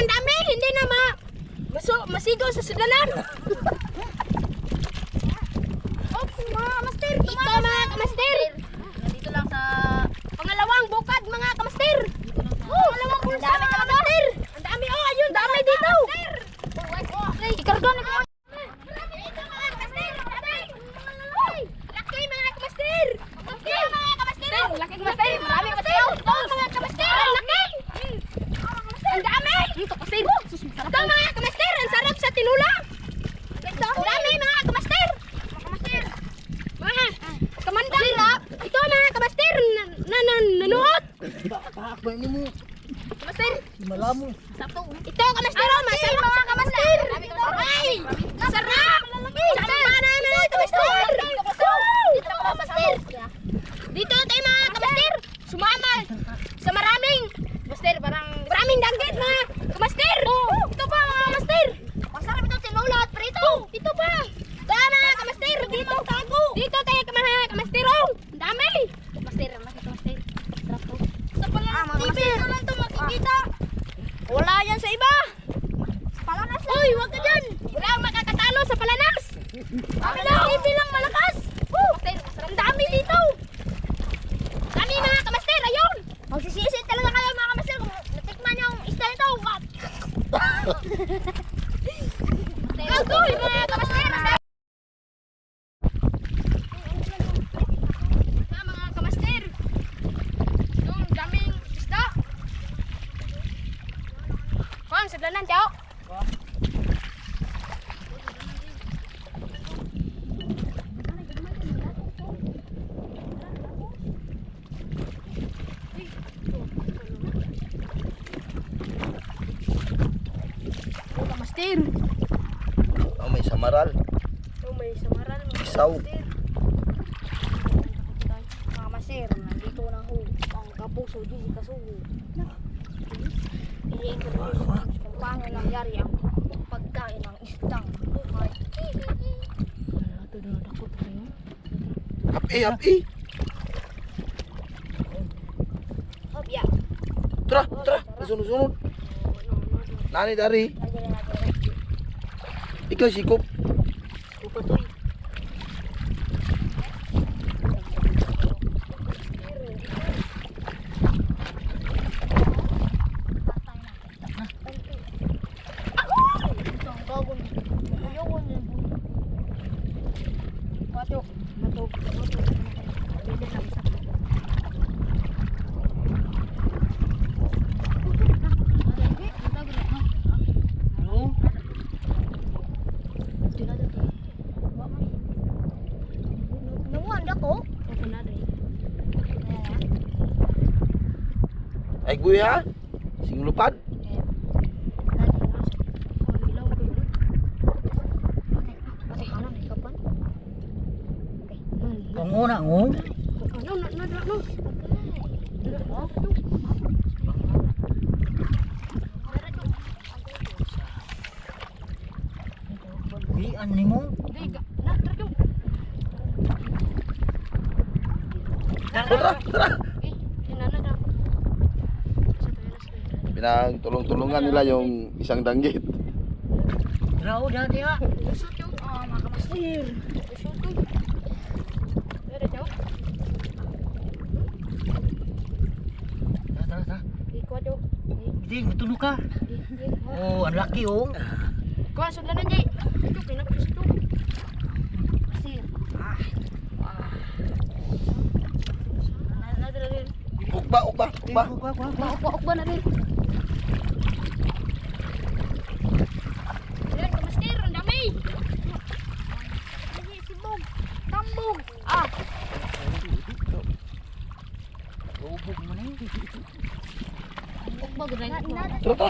ang dami, hindi na masigaw sa sudlanan. Oh, mga kamaster, ito mga kamaster. Dito lang sa Pangalawang bukad mga kamaster. Pangalawang bulsa mga kamaster. Ang dami, oh, ayun, dami dito. Ikarga na ko. Laki kamaster, marami kamaster. Ito mga kamaster, ang laki. Ang dami. Ito kamaster. Ito mga kamaster, ang sarap sa tinula. Ito, ang dami mga kamaster. Mga kamandang. Ito mga kamaster, nanood. Pakakbay mo mo. Kamaster. Malamo. Ito kamaster, oh, masarap sa kamaster. Ay, sarap. Sarap na mga kamaster. Dito kamaster. Dito tayo mga kamaster. Sumama sa maraming danggit mga kamaster. Ito pa mga kamaster. Masarap ito tinula at prito. Ito pa. Daan mga kamaster. Dito tago. Dito tayo mga kamaster. Ang dami. Kamaster, ang laki kamaster. Sarap to. Sa pala TV lang ito makikita. Wala yan sa iba. Sa Palanas lang. Uy, huwag ka dyan. Wala ang makakatalo sa Palanas. Palanas TV lang malakas. Ang dami dito. Dami mga kamaster, ayun. Magsisisi talaga kayo mga kamaster kung natikman yung isda nito. Agoy mga kamaster. Mga kamaster. Yung daming isda. Kuang, saglanan, Tiao. Kamaster. Oh, may samaral. Oh, may samaran. Isaw. Mga kamaster, nandito na ho. Ang kapuso, di kasugo. I-introduce kung paano nangyari ang pagkain ng isdang buhay. Ito na nakot kayo. Api. Hopya. Tara. Sunod. Nani dari. Ikaw sikop. Upatoy. Ay guya. Sing lupad. Ang una ngo. Di ani mo. Tara. Pinagtulong-tulungan nila yung isang danggit. Raw dah dia. Usut yung mga kamaster. Usut ko. Ada jauh. Tara. Ikut jauh. Hindi, matulog ka. Oh, ang laki oh. Kau sudah nanti. Itu kena ke situ. Pasir. Ukba na rin. Yan, kamaster, ang dami. Sibog. Tambog. Ubog mo na yun. Ukba, gudang. Tara.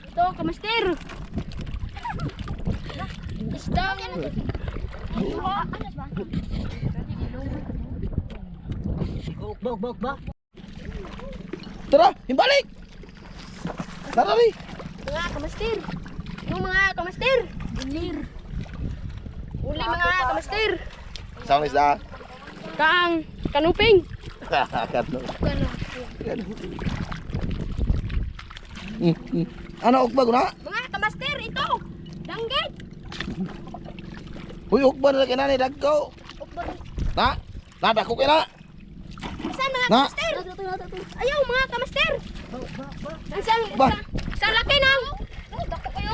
Ito, kamaster. Isda. Ukba. Tara, himbalik. Tara rin. Mga kamaster. Yung mga kamaster. Uli mga kamaster. kamaster. Isang isda. Kang kanuping. Kano. Ano ugba ko na? Mga kamaster, ito. Danggit. Uy, ugba na lagi na ni dagko. Na? Nadako kina. Saan mga Na? kamaster? Ayaw mga kamaster. Saan? Ba? Saan laki nang? Dako kayo.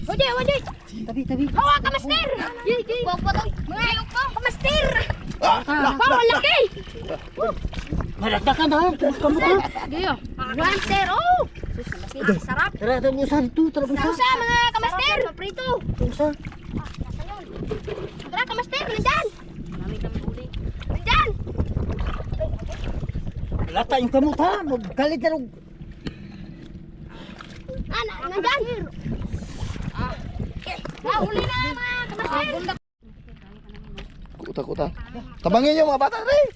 Wadi, wadi. Tabi. Hawa kamaster. Mga kamaster. Ah, Hawa laki. Malagdakan na. Tumas ka mo ka. Diyo. Kamaster. Oh. Sarap. Tara, tabusan tu. Tara, busan. Sausa mga kamaster. Prito. Busan. Tara kamaster, nandyan. Nandyan. Lata yung kamot ha. Magkalit na rin. Nandyan. Huli na mga kamaster. kuta. Tabangin niyo mga bata rin.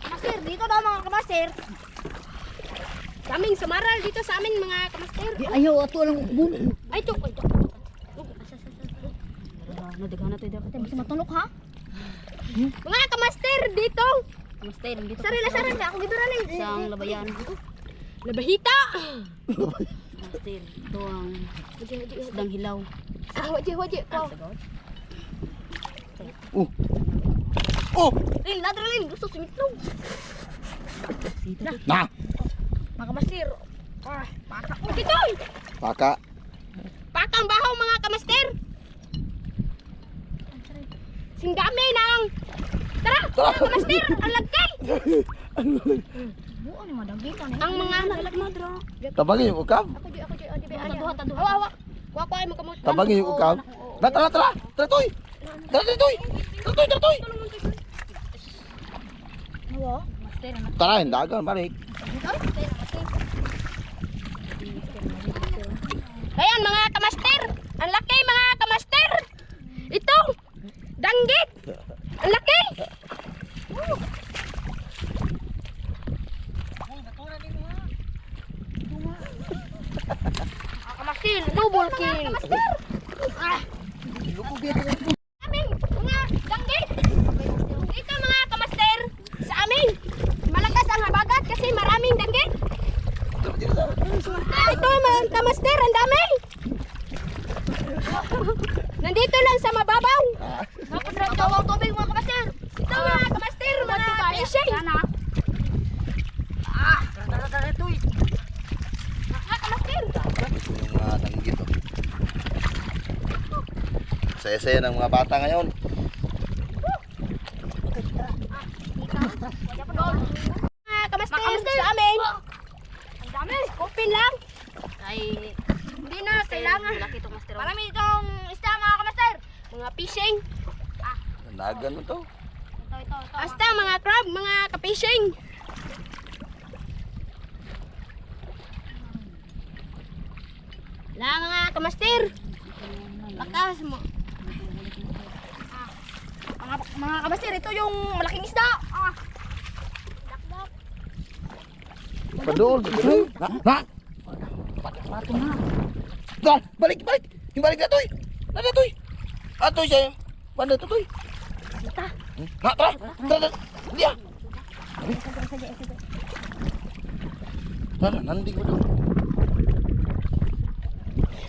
Kamaster, dito daw mga kamaster. Daming samaral dito sa amin mga kamaster. Di ayaw ato lang ubun. Ay, ito. Nadaghan na tayo dapat. Bisa matulog ha? Mga kamaster dito. Kamaster, dito. Sarili ka. Ako gibiralin. Isang labayan. Labahita. Kamaster, ito ang isdang hilaw. Waji. Oh, Ladrilin. Gusto sumitlog. na. Mga kamaster. Paka. Dito. Paka. Pakang bahaw mga kamaster. Singdami ng. Tara, mga kamaster. Ang lagkay. Ang mga nalagmadra. Tabangin yung ukam. Taduhan. Awa. Wako ay makamot. Tabangin yung ukam. Tara. Tara, toy. Tara, dagan balik. Ayan mga kamaster. Ang laki mga kamaster. Ito. Danggit. Ang laki. Kamaster. Double kill. Amin. Mga danggit. Dito mga kamaster. Sa amin. Malakas ang habagat kasi maraming danggit. Ito mga kamaster. Ang dami. Nandito lang sa mababaw. Nakapagawang tubig mga kamaster. Ito mga kamaster, mga fishing. Tara, toy. Mga kamaster. Mga tanggit. Saya-saya ng mga bata ngayon. Mga kamaster sa amin. Ang dami. Kupin lang. Ay, Hindi na kailangan. laki itong master. Marami itong isda mga kamaster. Mga fishing. Dagan mo to. Basta mga crab, mga ka-fishing. La mga kamaster. Lakas mo. Mga kamaster, ito yung malaking isda. Padul. Na. Pato na. Dal, balik. Yung balik na toy. Nada toy. Atoy siya. Banda to toy. Kita. Na, tara. Dia. Tara, nandig mo doon.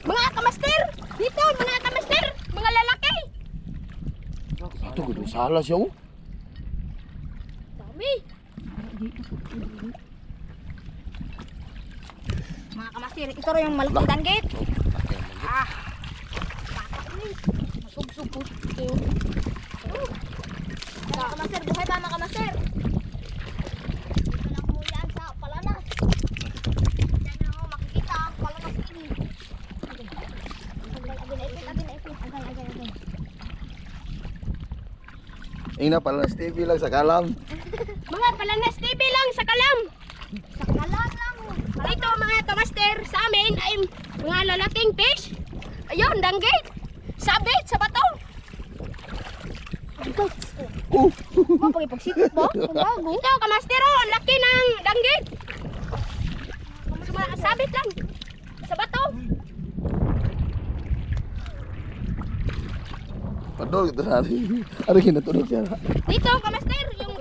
Mga kamaster, dito mga kamaster, mga lalaki. Ito, gano'ng sala siya oh. Dami. Mga kamaster, ito rin yung malaking danggit. Masubsub po. Mga kamaster, buhay ba mga kamaster? Dito lang mo yan sa palanas. Diyan na ako makikita ang palanas ini. Agay. Ina pala TV lang sa kalam. Mga palanas TV lang sa kalam. Sa kalam lang. Ito mga kamaster, sa amin ay mga lalaking fish. Ayun, danggit. Sabit sa bato. Mapagipagsikot mo? Ito kamaster, oh, ang laki ng danggit. Sabit lang. Sa bato. Padol kita hari. Ada kinatulog siya. Dito, kamaster, yung...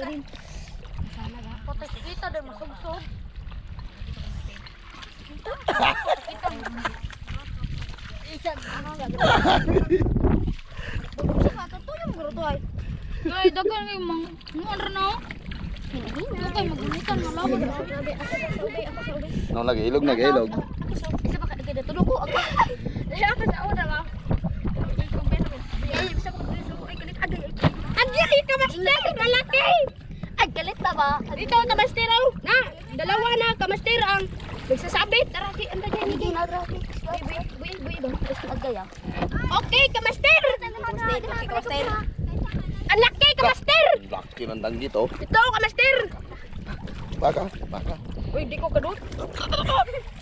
Potes kita din masugsog. Ay, dagan kay mang ano na. Dagan magulitan na lawan. No lagi ilog na ilog. Isa pa kada tulog ko. Daya ka sa oda ba. Bisa ko galit agay. Agay ka master, lalaki. Ay galit na ba? Dito kamaster aw. Na, dalawa na kamaster ang nagsasabit. Tara, anda diyan ni Gina. Buy ba? Agay ah. Okay, kamaster. Kamaster. Ang laki, kamaster. Laki ng danggit oh. Ito, kamaster. Baka. Uy, di ko kadut.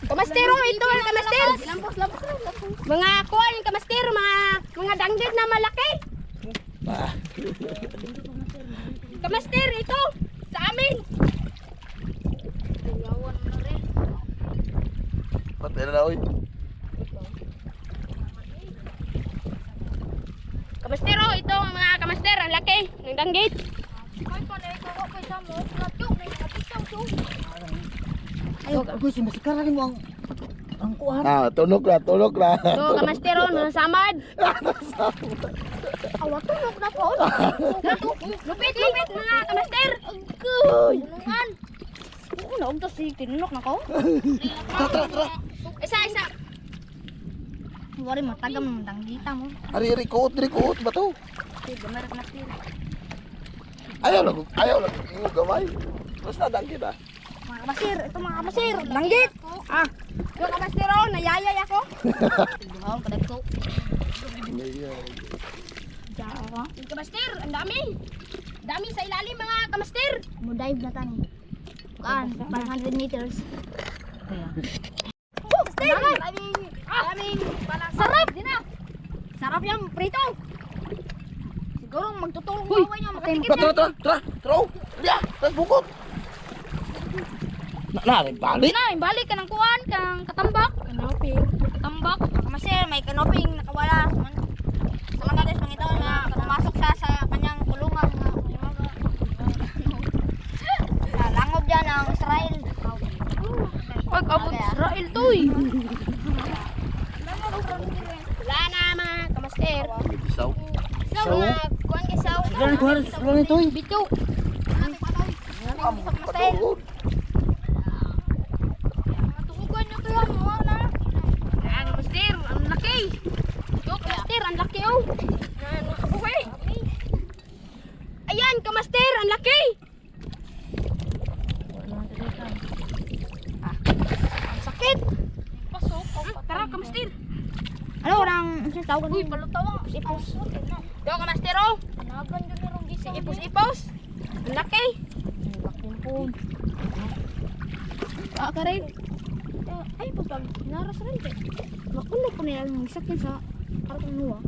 Kamaster, oh, ito, kamaster. Lampos. Mga kuwan, kamaster, mga danggit na malaki. Ah. Kamaster, ito, sa amin. Yawan na rin. Patay na oy. Kamaster, oh, ito, mga kamaster, ang laki ng danggit. Ay pa na ikaw kay Samo. Lato may kapisaw to. Ay, ako sumasikara mo ang kuhan. Ah, tunok na. Ito, kamaster, oh, nasamad. Awa tunog na po. Lupit, mga kamaster. Tulungan. Ano, ito si tinunok na ko. Isa. Wari matagam ng danggita mo. Ari kuot ba to? Gamay ka na sila. Ayaw lang. Yung gamay. Basta danggit ah. Mga kabasir, ito mga kabasir. Danggit. Ah, ito, kamaster, oh, nayayay ako. Wow, kadag ko. Jawa. Kamaster, ang dami. Dami sa ilalim, mga kamaster. Mo dive na tani. Kan, 500 meters. Daming sarap din ah. Sarap yung prito. Siguro magtutulong kaway niya makatikim. Tara. Dia, tas bukot. Na, balik. Na, balik ka ng kuwan, kang katambak. Katambak. Kabasir, may kanoping nakawala. Sa mga guys, mangitaw na pumasok siya sa kanyang kulungan. Sa langob dyan ng Israel. Pag abot Israel to eh. Wala na mga kamaster. Isaw. So, mga kuwan kisaw. Sigara ko halos lang ito eh. Bito. Patulog. Tugugan niyo kaya mo na. Ang kamaster, ang laki. Yo, kamaster, ang laki oh. Uy. Ayan, kamaster, ang laki. Ang sakit. Pasok. Tara, kamaster. Ano orang tawag Uy, palutaw. Ipos. Yo, kamaster oh. Nagan yun yung Si gising. ipos. Ang laki. Ka rin. Ay, pag naras rin. Makulo po nila yung sakin sa kartong nuwa.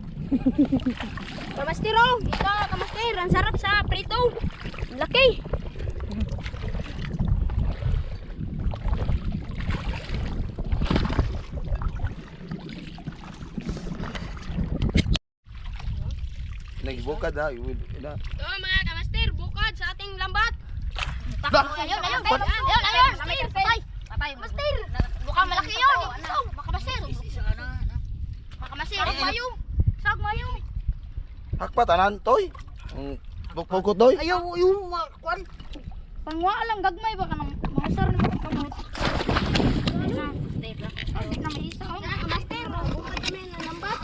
Kamaster oh. Ito, kamaster. Ang sarap sa prito. Ang laki. Nagbukad ha. Ito mga kamaster, bukad sa ating lambat. Ayun. Patay. Master. Mukhang malaki yun. Makamasir. Makamasir. Sag mayo. Hakpa tanan toy. Bukot toy. Ayaw, yung kuhan. Pangwa lang gagmay baka nang mausar na kamot. Asik na may isa. Kamaster, bukad kami ng lambat.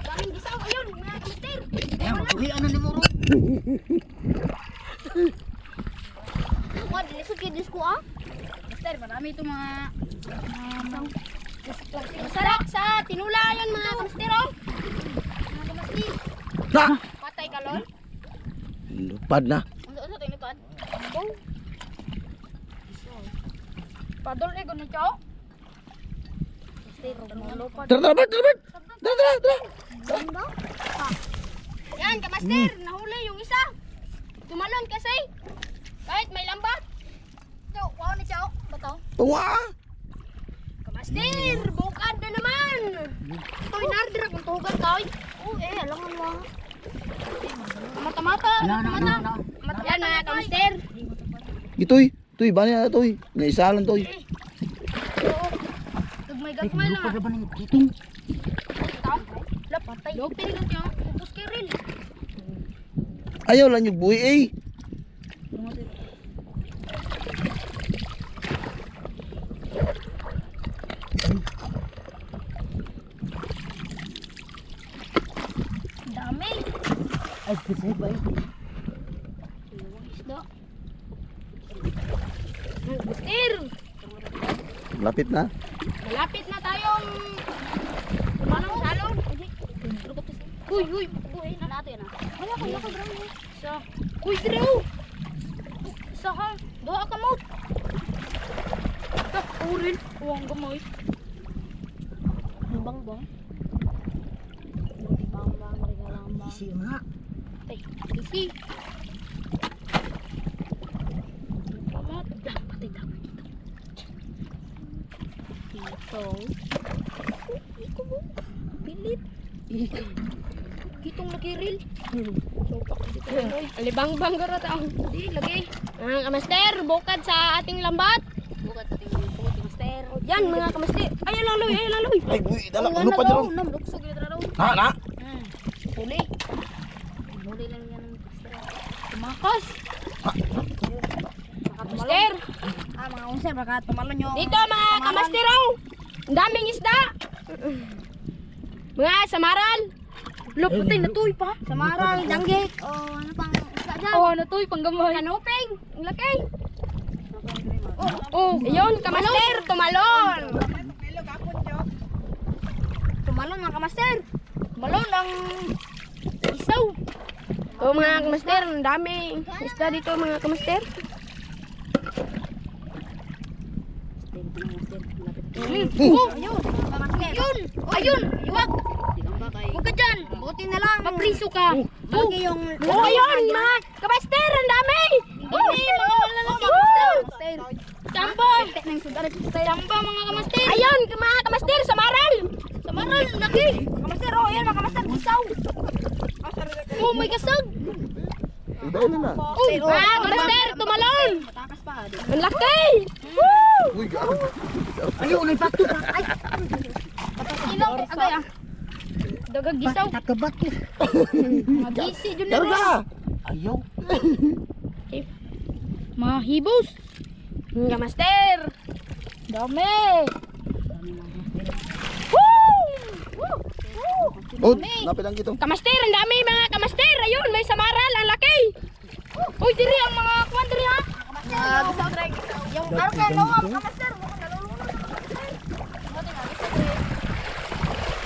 Daming gisaw. Ayun, mga kamaster. Ayaw, magkuhian na ni Moro. Kuha, dilisod kayo dilis ko ah. Master, marami itong mga masarap sa tinula yun mga kamaster oh. Mga kamaster. Na. Patay ka lol. Lupad na. Ano ito inipad? Padol eh, gano'n siya oh. Tara. Yan, kamaster, nahuli yung isa. Tumalon kasi. Kahit may lambat. Wow ni Chao. Bato. Tuwa. Kamaster, bukad na naman. Toy nardir akong tugan kay. Oo alam mo. Mata-mata. Mata-mata. Yan mga kamaster. Gitoy. Toy, bani na toy. Nga isa lang toy. Gagmay-gagmay lang. Lupa na ba ng kitong? Lapatay. Log tinigang yung upos kay Ril. Ayaw lang yung buhay eh. Dami. Ay, kasi ba eh? Isda. Kamaster. Lapit na. Malapit na tayong tumalong salong. Uy, uy. Uy, na natin ah. Wala ko, drama. Isa. Uy, Drew. Isa ha. Doha ka mo. Urin. Uwang gamay. Bang-bang. Bang-bang, marigalambang. Isi nga. Ay, isi. Pamat. Patay dami dito. Dito. Iko mo. Pilit. Kitong lagi ril. So, takot dito. Alibang-bang garo tao. Di, lagi. Mga kamaster, bukad sa ating lambat. Bukat sa tingin ko, master. Yan mga kamaster. Ayun lang, Loy. Ayun lang, Loy. Ay, buhay. Dala. Ano pa dyan? Nam, luksog yun raw. Ha, na? Huli. Huli lang yan ng master. Tumakas. Kamaster. Mga unser, baka tumalon yung... Dito mga kamaster, oh. Ang daming isda. Mga samaral. Luputay, natuy pa. Samaral, danggit. O ano pang isda dyan? Oh, natuy, panggamay. Kanuping. Ang laki. Oh, ayun, kamaster, tumalon. Tumalon mga kamaster. Tumalon ang isaw. Oh, mga kamaster, ang dami isda dito mga kamaster. Oh, ayun. Ayun. Ayun. Iwag. Huwag ka dyan. Buti na lang. Mapriso ka. Lagi yung... Oh, ayun, mga kamaster, ang dami. Hindi, mga malalaki. Master. Tambo. Tamba mga kamaster. Ayun, mga kamaster, samaral. Samaral, laki. Kamaster, oh, ayun mga kamaster. Isaw. Oh, may kasag. Ay, dahil na. Oh, mga kamaster, tumalon. Matakas pa. Ang laki. Woo! Uy, gaano. Ayaw, may pato pa. Ay, Ilong. Agay ah. Dagag gisaw. nakabat eh. Magisi dun na rin. Karga! Ayaw. Mga hibos. Mga kamaster. Dami. Oh, napit ang gito. Kamaster, ang dami mga kamaster. Ayun, may samaral, ang laki. Uy, diri ang mga kuwan diri ha. Yung karga, lawang kamaster. Mukhang nalulunod.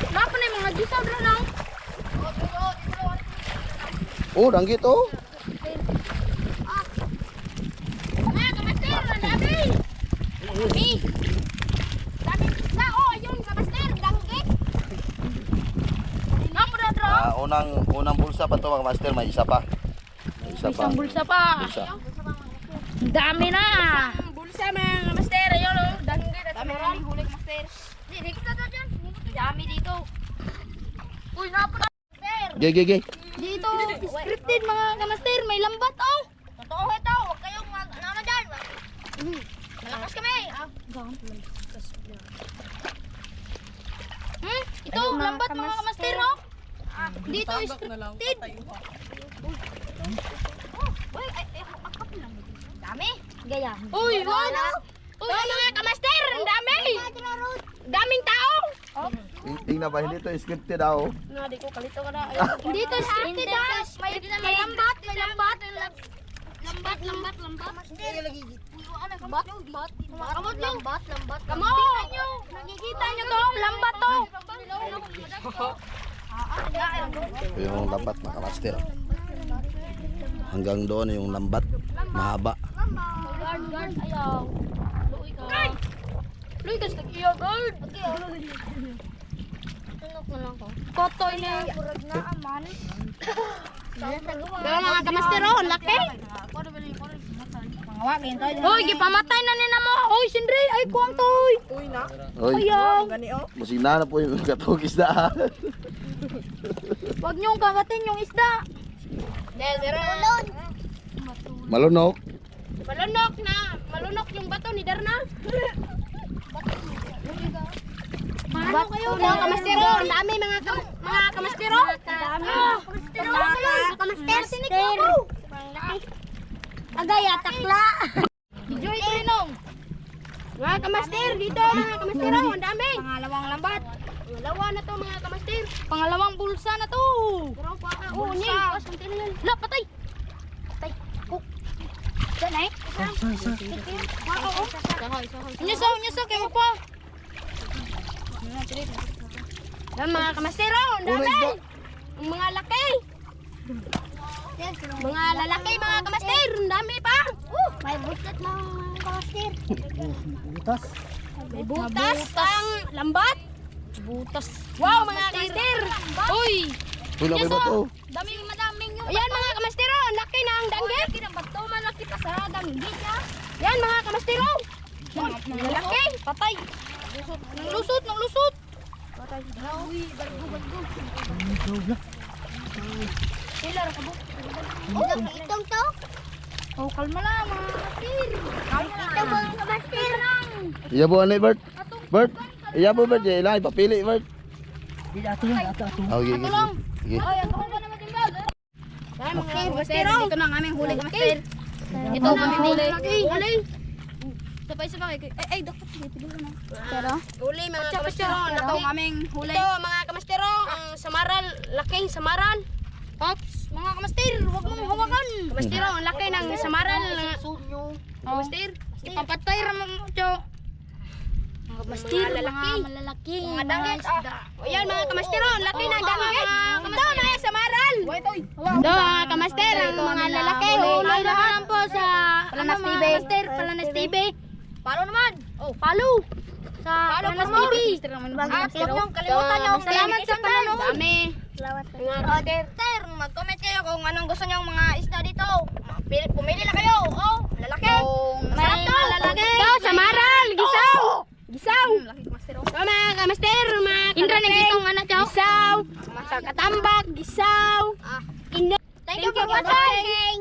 Napa na yung mga gisaw dito na. Oh, danggit oh. Mga kamaster, ang dami. Dami. Dami isda. Oh, ayun kamaster, danggit. Napa na dito. Unang bulsa pa to mga master, may isa pa. May isa pa. Isang bulsa pa. Bulsa. Ang dami na. Bulsa mga kamaster. Ayun oh, danggit at Dami samaral. na huli kamaster. Hindi kita na dyan. Dami dito. Uy, napa na. Gay, gay, gay. Dito, scripted mga kamaster, may lambat oh. Totoo ito. Huwag kayong ano dyan. Malakas kami. Ito, lambat mga kamaster oh. Dito, scripted. Dami. Gaya. Uy, ano? Uy, mga kamaster, ang dami. Daming tao. Tingnan ba, hindi to scripted daw. Di ko kalito ka na. Dito, scripted ah. May lambat, may lambat. Lambat. Lambat. Kamo. Nakikita nyo to, lambat to. Ito yung lambat mga master. Hanggang doon yung lambat. Mahaba. Guard, ayaw. Luoy ka. Luoy ka sa iyo, guard. Tunok na lang ko. Kotoy na. Pero mga kamaster oh, laki. Hoy, gipamatay na nila mo. Hoy, Sindri, ay kuwang toy. Oy, Ayaw. masina na po yung katugis na. Huwag niyong kakatin yung isda. Matulon. Malunok. Malunok yung bato ni Darna. Paano kayo? Mga kamastero, ang dami mga kamastero. Kamastero. Agay, atakla. Joy Trinong. Mga kamaster, dito mga kamastero, ang dami. Pangalawang lambat. Dalawa na to mga kamaster. Pangalawang bulsa na to. Oo, niya. La, patay. Saan eh? Nyuso, kayo mo pa. Yan mga kamastero, ang Una dami. isda. Ang mga laki. Mga lalaki mga kamaster, ang dami pa. May butas mga kamaster. Butas. May butas ang lambat. Butas. Wow mga kamaster. Uy! Uy, laki ba to? Madaming yung Ayan mga kamastero, ang laki na ang danggit. bato, malaki pa sa danggit ha. Yan mga kamastero. Lalaki. Patay. Nang lusot. Patay. Uy, bargo. Sila ra kabo. Itong to. Oh, kalma lang mga kapir. Ito mga kamaster. Iyabo ano Bert? Bert? Iyabo Bert, ilang ipapili Bert. Di ato yan, ato. Oh, sige, sige. Sige. Ay, ako na naman din bag. Yan mga Master, kamastero. ito na ang aming huli, master. Ito ang aming huli. Huli. Sabay kay. Ay, dapat dito na. Pero Huli mga kamastero. ito ang aming huli. Ito mga kamastero, ang samaral, laking samaral. Ops, mga kamaster, huwag mong hawakan. Kamastero, ang laki ng samaral. Kamastero. Ipapatay ramon mo, Cho. Mga kamaster, malalaki. mga danggit. O yan mga kamastero, ang laki ng danggit. Ito na yung samaral. Ito mga kamaster, ang mga lalaki. Huli naman po sa Palanas TV. Palanas TV. Palo naman. Oh, follow. Sa Palanas TV. At huwag niyong kalimutan yung Salamat sa panonood. Dami. Mga kamaster, mag-comment kayo kung anong gusto niyong mga isda dito. Pumili na kayo. Oh, lalaki. May lalaki. Ito, samaral. Gisaw. Gisaw. Ito mga kamaster, mga Indra, kalaki. nagitong anak, Cho. Gisaw. Katambak, gisaw. Thank you for watching.